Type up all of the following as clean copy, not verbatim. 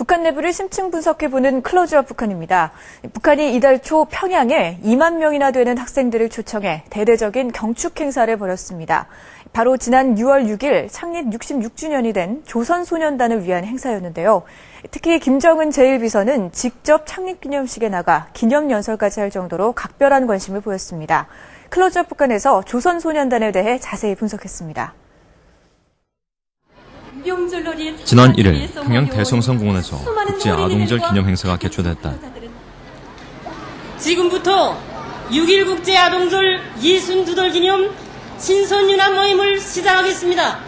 북한 내부를 심층 분석해보는 클로즈업 북한입니다. 북한이 이달 초 평양에 2만 명이나 되는 학생들을 초청해 대대적인 경축 행사를 벌였습니다. 바로 지난 6월 6일 창립 66주년이 된 조선소년단을 위한 행사였는데요. 특히 김정은 제1비서는 직접 창립기념식에 나가 기념연설까지 할 정도로 각별한 관심을 보였습니다. 클로즈업 북한에서 조선소년단에 대해 자세히 분석했습니다. 지난 1일 평양 대성성공원에서 국제아동절 기념행사가 개최됐다. 지금부터 6.1 국제아동절 62돌 기념 신선윤화 모임을 시작하겠습니다.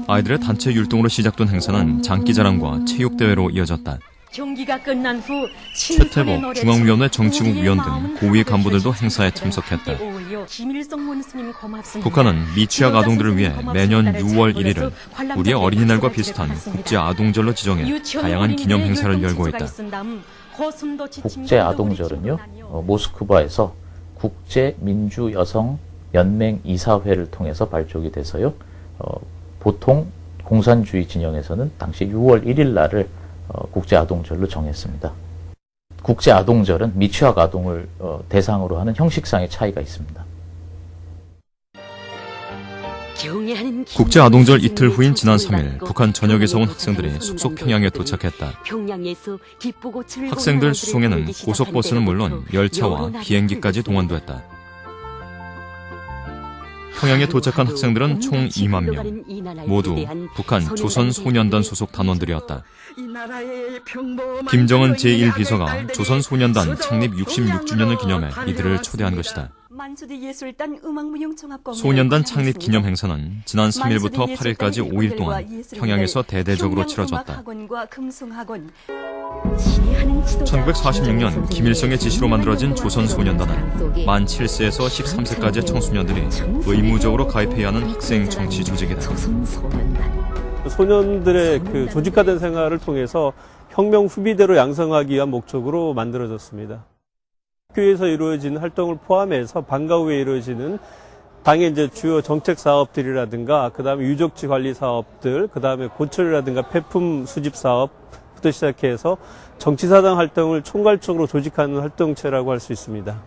아이들의 단체 율동으로 시작된 행사는 장기자랑과 체육대회로 이어졌다. 경기가 끝난 후 최태복 중앙위원회 정치국 위원 등 고위 간부들도 행사에 참석했다. 북한은 미취학 아동들을 위해 매년 6월 1일을 우리의 어린이날과 비슷한 국제아동절로 지정해 다양한 기념 행사를 열고 있다. 국제아동절은요, 모스크바에서 국제민주여성연맹이사회를 통해서 발족이 돼서요, 보통 공산주의 진영에서는 당시 6월 1일 날을 국제아동절로 정했습니다. 국제아동절은 미취학 아동을 대상으로 하는 형식상의 차이가 있습니다. 국제아동절 이틀 후인 지난 3일 북한 전역에서 온 학생들이 숙소 평양에 도착했다. 학생들 수송에는 고속버스는 물론 열차와 비행기까지 동원됐다. 평양에 도착한 학생들은 총 2만 명, 모두 북한 조선소년단 소속 단원들이었다. 김정은 제1비서가 조선소년단 창립 66주년을 기념해 이들을 초대한 것이다. 소년단 창립 기념 행사는 지난 3일부터 8일까지 5일 동안 평양에서 대대적으로 치러졌다. 1946년 김일성의 지시로 만들어진 조선소년단은 만 7세에서 13세까지의 청소년들이 의무적으로 가입해야 하는 학생 정치 조직이다. 소년들의 조직화된 생활을 통해서 혁명 후비대로 양성하기 위한 목적으로 만들어졌습니다. 학교에서 이루어지는 활동을 포함해서 방과 후에 이루어지는 당의 이제 주요 정책 사업들이라든가, 그 다음에 유적지 관리 사업들, 그 다음에 고철이라든가 폐품 수집 사업부터 시작해서 정치사당 활동을 총괄적으로 조직하는 활동체라고 할 수 있습니다.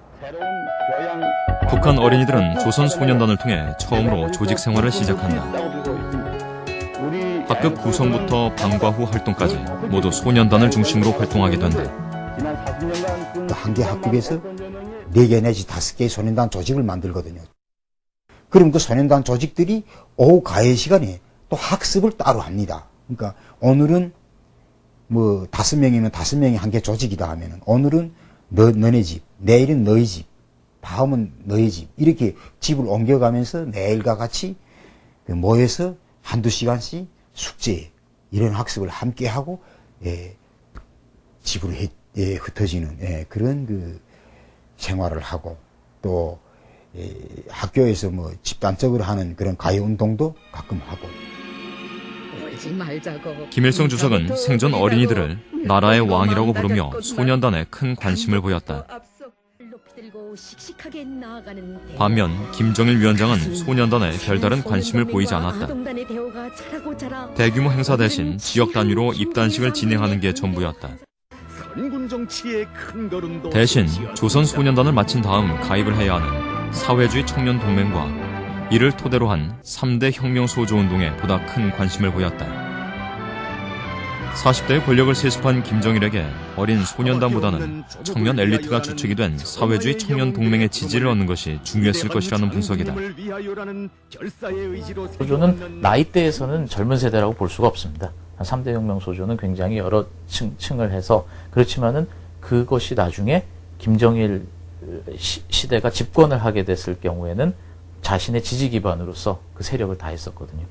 북한 어린이들은 조선소년단을 통해 처음으로 조직 생활을 시작한다. 학급 구성부터 방과 후 활동까지 모두 소년단을 중심으로 활동하게 된다. 한 개 학급에서 4개 내지 5개의 소년단 조직을 만들거든요. 그럼 그 소년단 조직들이 오후 가해 시간에 또 학습을 따로 합니다. 그러니까 오늘은 5명이면 5명이 한 개 조직이다 하면은 오늘은 너네 집, 내일은 너희 집, 다음은 너희 집, 이렇게 집을 옮겨가면서 내일과 같이 모여서 한두 시간씩 숙제, 이런 학습을 함께 하고, 집으로 흩어지는, 그런 생활을 하고, 또, 학교에서 집단적으로 하는 그런 가요 운동도 가끔 하고. 김일성 주석은 생전 어린이들을 나라의 왕이라고 부르며 소년단에 큰 관심을 보였다. 반면 김정일 위원장은 소년단에 별다른 관심을 보이지 않았다. 대규모 행사 대신 지역 단위로 입단식을 진행하는 게 전부였다. 대신 조선소년단을 마친 다음 가입을 해야 하는 사회주의 청년동맹과 이를 토대로 한 3대 혁명소조운동에 보다 큰 관심을 보였다. 40대의 권력을 세습한 김정일에게 어린 소년단보다는 청년 엘리트가 주축이 된 사회주의 청년동맹의 지지를 얻는 것이 중요했을 것이라는 분석이다. 소조는 나이대에서는 젊은 세대라고 볼 수가 없습니다. 3대 혁명소조는 굉장히 여러 층을 해서, 그렇지만은 그것이 나중에 김정일 시대가 집권을 하게 됐을 경우에는 자신의 지지 기반으로서 그 세력을 다했었거든요.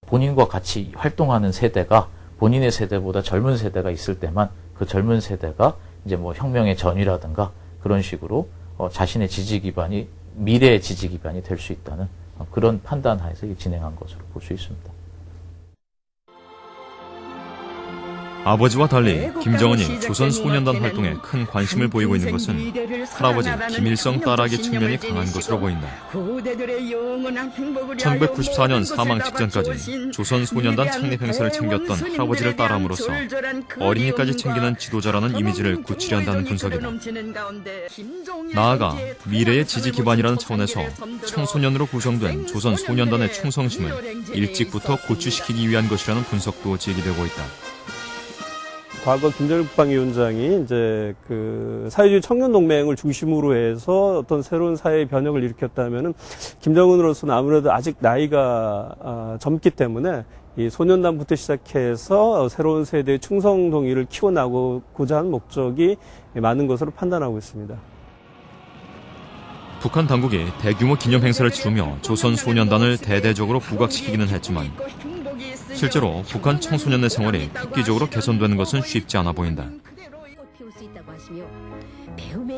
본인과 같이 활동하는 세대가 본인의 세대보다 젊은 세대가 있을 때만 그 젊은 세대가 이제 혁명의 전이라든가 그런 식으로 자신의 지지 기반이 미래의 지지 기반이 될 수 있다는 그런 판단 하에서 진행한 것으로 볼 수 있습니다. 아버지와 달리 김정은이 조선소년단 활동에 큰 관심을 보이고 있는 것은 할아버지 김일성 따라하기 측면이 강한 것으로 보인다. 1994년 사망 직전까지 조선소년단 창립 행사를 챙겼던 할아버지를 따라함으로써 어린이까지 챙기는 지도자라는 이미지를 굳히려 한다는 분석이다. 나아가 미래의 지지 기반이라는 차원에서 청소년으로 구성된 조선소년단의 충성심을 일찍부터 고취시키기 위한 것이라는 분석도 제기되고 있다. 과거 김정일 국방위원장이 이제 그 사회주의 청년동맹을 중심으로 해서 어떤 새로운 사회의 변혁을 일으켰다면은 김정은으로서는 아무래도 아직 나이가 젊기 때문에 이 소년단부터 시작해서 새로운 세대의 충성 동의를 키워나가고자 하는 목적이 많은 것으로 판단하고 있습니다. 북한 당국이 대규모 기념 행사를 치르며 조선소년단을 대대적으로 부각시키기는 했지만 실제로 북한 청소년의 생활이 획기적으로 개선되는 것은 쉽지 않아 보인다.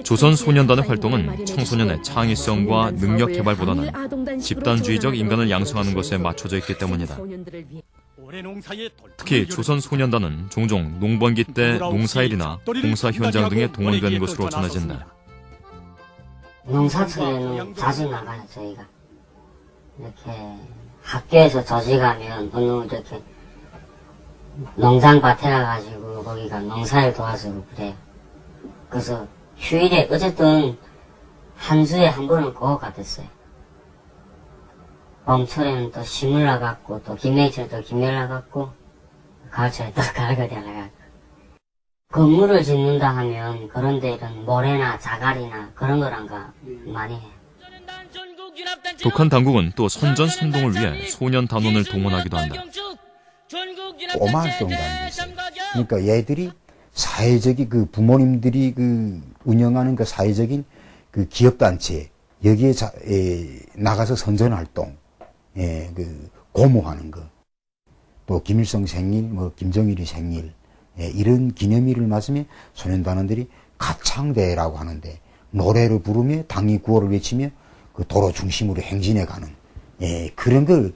조선소년단의 활동은 청소년의 창의성과 능력 개발보다는 집단주의적 인간을 양성하는 것에 맞춰져 있기 때문이다. 특히 조선소년단은 종종 농번기 때 농사일이나 공사 현장 등에 동원되는 것으로 전해진다. 농사철에는 자주 나가요, 저희가. 이렇게 학교에서 조직하면 어느 이렇게 농장밭에 가가지고 거기가 농사를 도와주고 그래요. 그래서 휴일에 어쨌든 한 주에 한 번은 꼭 갔었어요. 봄철에는 또 심을 나갔고 또 김내철 또 김멸 나갔고 가을철에 또 가을거리 나갔고 건물을 짓는다 하면 그런 데는 모래나 자갈이나 그런 거란가 많이 해요. 북한 당국은 또 선전선동을 위해 소년 단원을 동원하기도 한다. 꼬마 활동이라는 게 있어요. 그러니까 얘들이 사회적인 그 부모님들이 그 운영하는 그 사회적인 그 기업단체 여기에 나가서 선전활동, 그 고모하는 거, 또 김일성 생일, 뭐 김정일이 생일, 이런 기념일을 맞으면 소년단원들이 가창대라고 하는데 노래를 부르며 당위 구호를 외치며 그 도로 중심으로 행진해 가는 그런 걸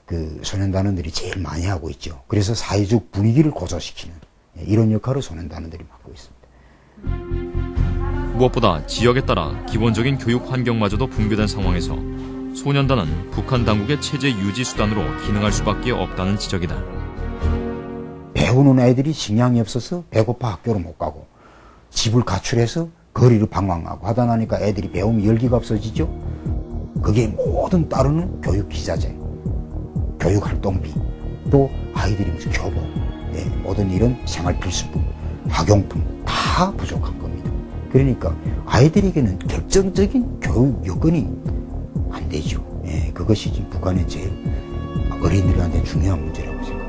그 소년단원들이 제일 많이 하고 있죠. 그래서 사회적 분위기를 고조시키는 이런 역할을 소년단원들이 맡고 있습니다. 무엇보다 지역에 따라 기본적인 교육 환경마저도 붕괴된 상황에서 소년단은 북한 당국의 체제 유지 수단으로 기능할 수밖에 없다는 지적이다. 배우는 애들이 식량이 없어서 배고파 학교를 못 가고 집을 가출해서 거리를 방황하고 하다 나니까 애들이 배우면 열기가 없어지죠. 그게 모든 따르는 교육 기자재, 교육 활동비, 또 아이들이 무슨 교복, 모든 이런 생활 필수품, 학용품 다 부족한 겁니다. 그러니까 아이들에게는 결정적인 교육 여건이 안 되죠. 그것이 지금 북한의 제일 어린이들한테 중요한 문제라고 생각합니다.